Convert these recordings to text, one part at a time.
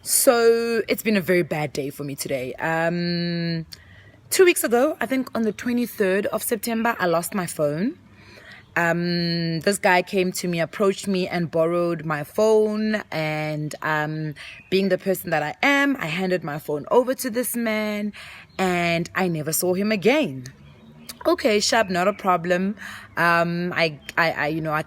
So it's been a very bad day for me today. 2 weeks ago, I think on the 23rd of September, I lost my phone. This guy came to me, approached me and borrowed my phone, and being the person that I am, I handed my phone over to this man and I never saw him again. Okay, sharp, not a problem. I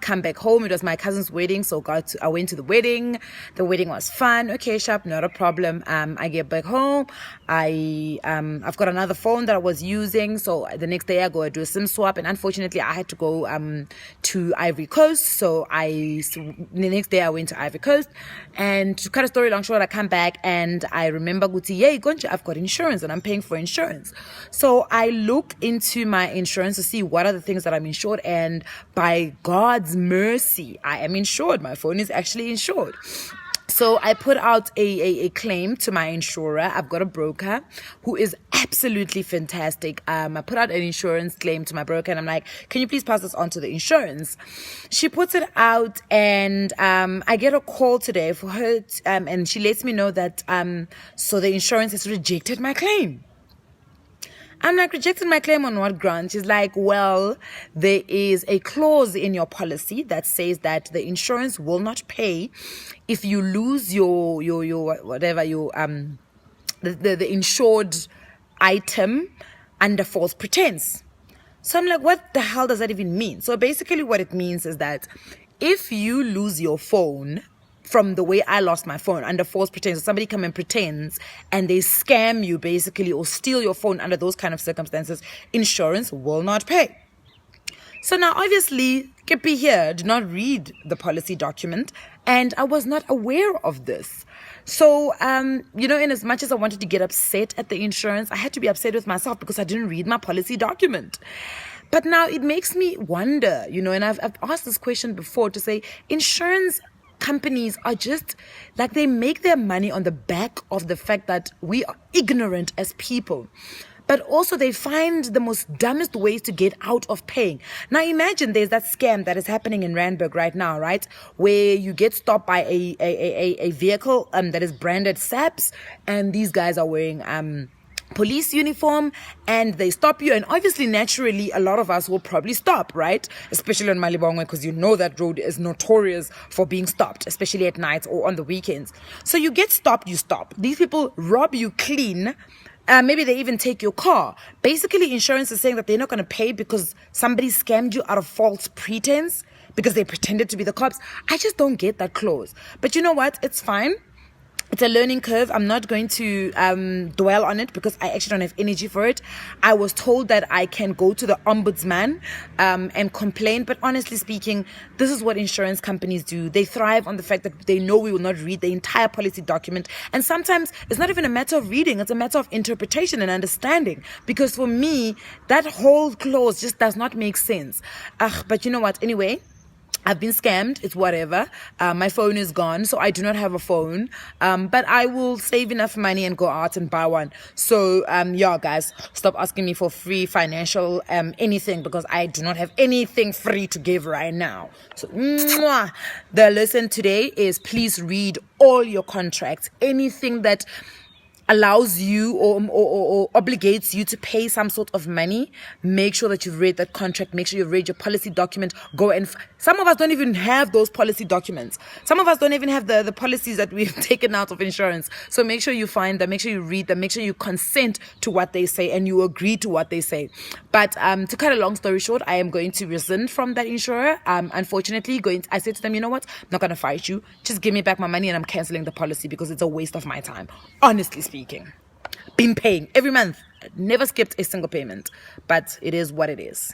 come back home. It was my cousin's wedding, so I went to the wedding. The wedding was fun. Okay, sharp, not a problem. I get back home. I've got another phone that I was using, so the next day I go and do a SIM swap, and unfortunately I had to go to Ivory Coast. So the next day I went to Ivory Coast, and to cut a story long short, I come back and I remember Guti, yay, Gonja, I've got insurance and I'm paying for insurance. So I look into my insurance to see what are the things that I'm insured, and by God's mercy I am insured. My phone is actually insured. So I put out a claim to my insurer. I've got a broker who is absolutely fantastic. I put out an insurance claim to my broker and I'm like, can you please pass this on to the insurance? She puts it out, and I get a call today for her and she lets me know that so the insurance has rejected my claim. I'm like, rejected my claim on what ground? She's like, well, there is a clause in your policy that says that the insurance will not pay if you lose your the insured item under false pretense. So I'm like, what the hell does that even mean? So basically what it means is that if you lose your phone from the way I lost my phone under false pretense, or somebody come and pretends and they scam you basically or steal your phone under those kind of circumstances, insurance will not pay. So now obviously Kippy here did not read the policy document, and I was not aware of this. So, in as much as I wanted to get upset at the insurance, I had to be upset with myself because I didn't read my policy document. But now it makes me wonder, and I've asked this question before to say, insurance companies are just like, they make their money on the back of the fact that we are ignorant as people, but also they find the most dumbest ways to get out of paying. Now imagine there's that scam that is happening in Randburg right now, right, where you get stopped by a vehicle that is branded SAPS, and these guys are wearing police uniform, and they stop you, and obviously naturally a lot of us will probably stop, right, especially on Malibongwe, because that road is notorious for being stopped, especially at night or on the weekends. So you get stopped, you stop, these people rob you clean. Maybe they even take your car. Basically insurance is saying that they're not going to pay because somebody scammed you out of false pretense, because they pretended to be the cops. I just don't get that clause. But you know what, it's fine. It's a learning curve. I'm not going to dwell on it because I actually don't have energy for it. I was told that I can go to the ombudsman and complain. But honestly speaking, this is what insurance companies do. They thrive on the fact that they know we will not read the entire policy document. And sometimes it's not even a matter of reading. It's a matter of interpretation and understanding. Because for me, that whole clause just does not make sense. But you know what? Anyway, I've been scammed. It's whatever. My phone is gone, so I do not have a phone. But I will save enough money and go out and buy one. So, guys, stop asking me for free financial anything, because I do not have anything free to give right now. So, the lesson today is, please read all your contracts. Anything that allows you or obligates you to pay some sort of money, make sure that you've read that contract. Make sure you've read your policy document. Go and some of us don't even have those policy documents. Some of us don't even have the policies that we've taken out of insurance. So make sure you find them, make sure you read them, make sure you consent to what they say and you agree to what they say. But to cut a long story short, I am going to rescind from that insurer. Unfortunately, I said to them, you know what, I'm not going to fight you. Just give me back my money and I'm cancelling the policy because it's a waste of my time. Honestly speaking. Been paying every month, never skipped a single payment, but it is what it is.